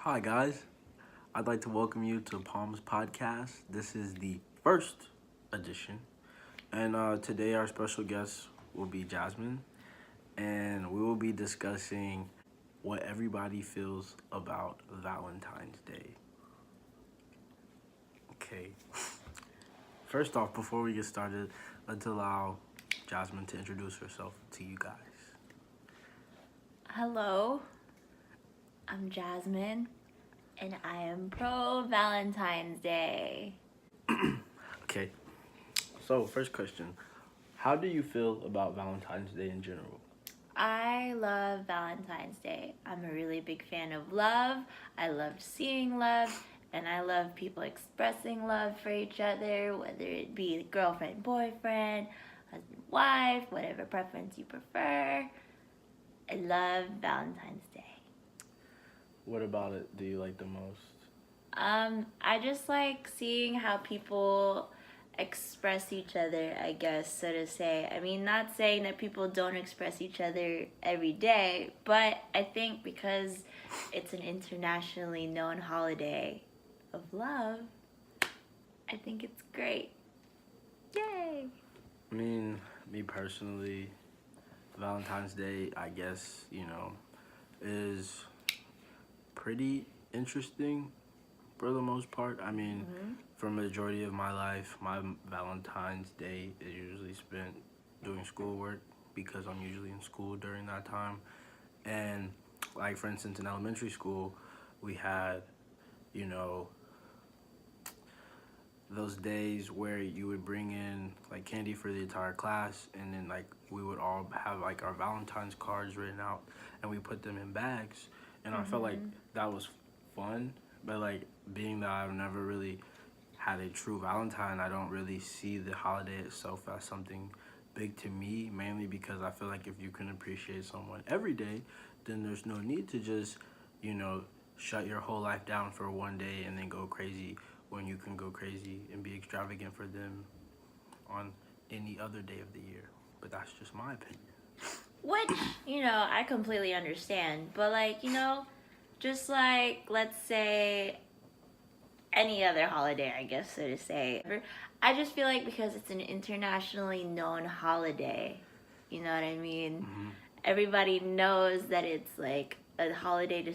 Hi, guys. I'd like to welcome you to Palms Podcast. This is the first edition. And today, our special guest will be Jasmine. And we will be discussing what everybody feels about Valentine's Day. Okay. First off, before we get started, let's allow Jasmine to introduce herself to you guys. Hello, I'm Jasmine, and I am pro Valentine's Day. Okay. So, first question. How do you feel about Valentine's Day in general? I love Valentine's Day. I'm a really big fan of love. I love seeing love, and I love people expressing love for each other, whether it be girlfriend, boyfriend, husband, wife, whatever preference you prefer. I love Valentine's Day. What about it do you like the most? I just like seeing how people express each other, I guess, so to say. I mean, not saying that people don't express each other every day, but I think because it's an internationally known holiday of love, I think it's great. Yay! I mean, me personally, Valentine's Day, I guess, is pretty interesting for the most part. I mean, for a majority of my life, my Valentine's Day is usually spent doing schoolwork because I'm usually in school during that time. And, like, for instance, in elementary school, we had, you know, those days where you would bring in like candy for the entire class, and then like we would all have like our Valentine's cards written out and we put them in bags, and I felt like that was fun. But like, being that I've never really had a true Valentine, I don't really see the holiday itself as something big to me, mainly because I feel like if you can appreciate someone every day, then there's no need to just, shut your whole life down for one day and then go crazy when you can go crazy and be extravagant for them on any other day of the year. But that's just my opinion. Which, I completely understand. But, just like, let's say, any other holiday, I guess, so to say. I just feel like because it's an internationally known holiday, you know what I mean? Everybody knows that it's like a holiday to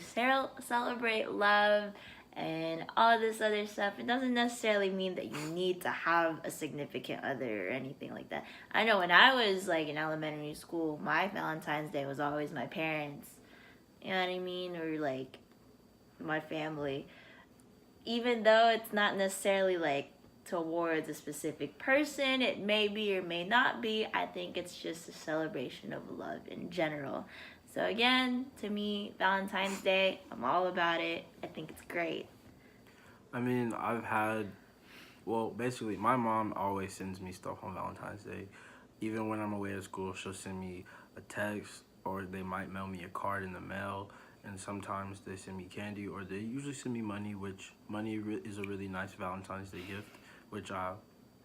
celebrate love and all this other stuff. It doesn't necessarily mean that you need to have a significant other or anything like that. I know when I was like in elementary school, my Valentine's Day was always my parents. You know what I mean? Or like my family. Even though it's not necessarily like towards a specific person, it may be or may not be. I think it's just a celebration of love in general. So again, to me, Valentine's Day, I'm all about it. I think it's great. I mean, basically, my mom always sends me stuff on Valentine's Day. Even when I'm away at school, she'll send me a text, or they might mail me a card in the mail. And sometimes they send me candy, or they usually send me money, which is a really nice Valentine's Day gift, which I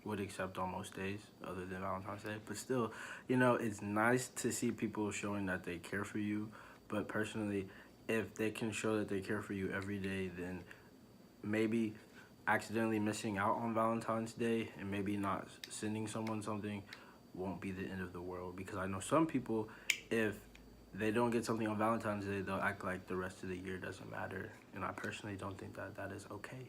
would accept on most days other than Valentine's Day. But still, it's nice to see people showing that they care for you. But personally, if they can show that they care for you every day, then maybe accidentally missing out on Valentine's Day and maybe not sending someone something won't be the end of the world. Because I know some people, if they don't get something on Valentine's Day, they'll act like the rest of the year doesn't matter. And I personally don't think that that is okay.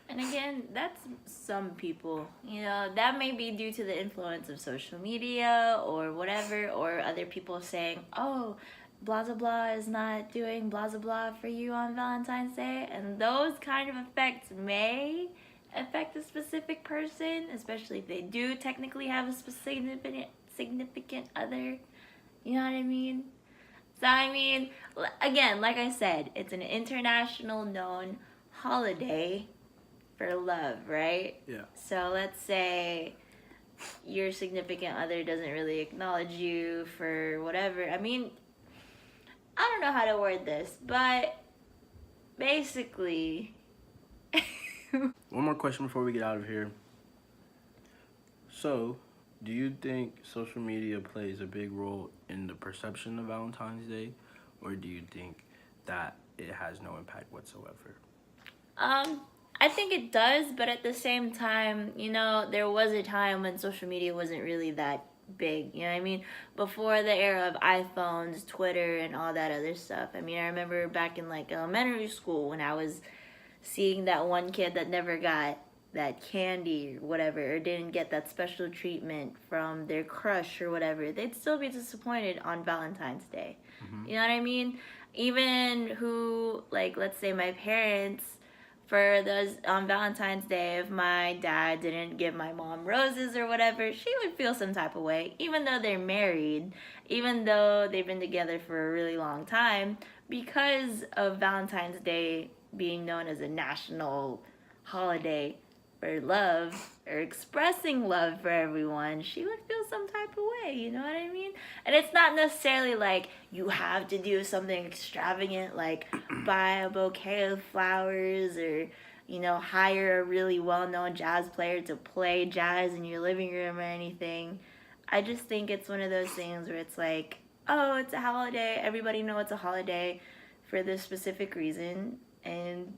And again, that's some people. That may be due to the influence of social media or whatever, or other people saying, oh, blah, blah, blah is not doing blah, blah, blah for you on Valentine's Day. And those kind of effects may affect a specific person, especially if they do technically have a significant other. You know what I mean? So, again, like I said, it's an international known holiday for love, right? Yeah. So let's say your significant other doesn't really acknowledge you for whatever. I don't know how to word this, but basically. One more question before we get out of here. So, do you think social media plays a big role in the perception of Valentine's Day? Or do you think that it has no impact whatsoever? I think it does, but at the same time, there was a time when social media wasn't really that big. You know what I mean? Before the era of iPhones, Twitter, and all that other stuff. I mean, I remember back in like elementary school when I was seeing that one kid that never got that candy or whatever, or didn't get that special treatment from their crush or whatever, they'd still be disappointed on Valentine's Day. Mm-hmm. You know what I mean? Even who, like, let's say my parents, for those on Valentine's Day, if my dad didn't give my mom roses or whatever, she would feel some type of way, even though they're married, even though they've been together for a really long time, because of Valentine's Day being known as a national holiday for love or expressing love for everyone, she would feel some type of way, you know what I mean? And it's not necessarily like you have to do something extravagant like buy a bouquet of flowers or hire a really well-known jazz player to play jazz in your living room or anything. I just think it's one of those things where it's like, oh, it's a holiday, everybody know it's a holiday for this specific reason, and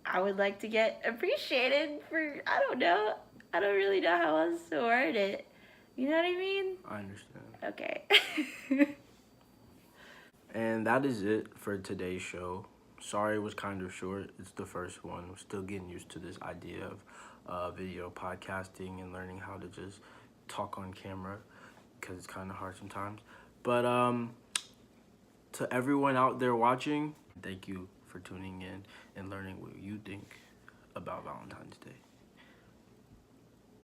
I would like to get appreciated for, I don't know. I don't really know how else to word it. You know what I mean? I understand. Okay. And that is it for today's show. Sorry it was kind of short. It's the first one. I'm still getting used to this idea of video podcasting and learning how to just talk on camera because it's kind of hard sometimes. But to everyone out there watching, thank you for tuning in and learning what you think about Valentine's Day.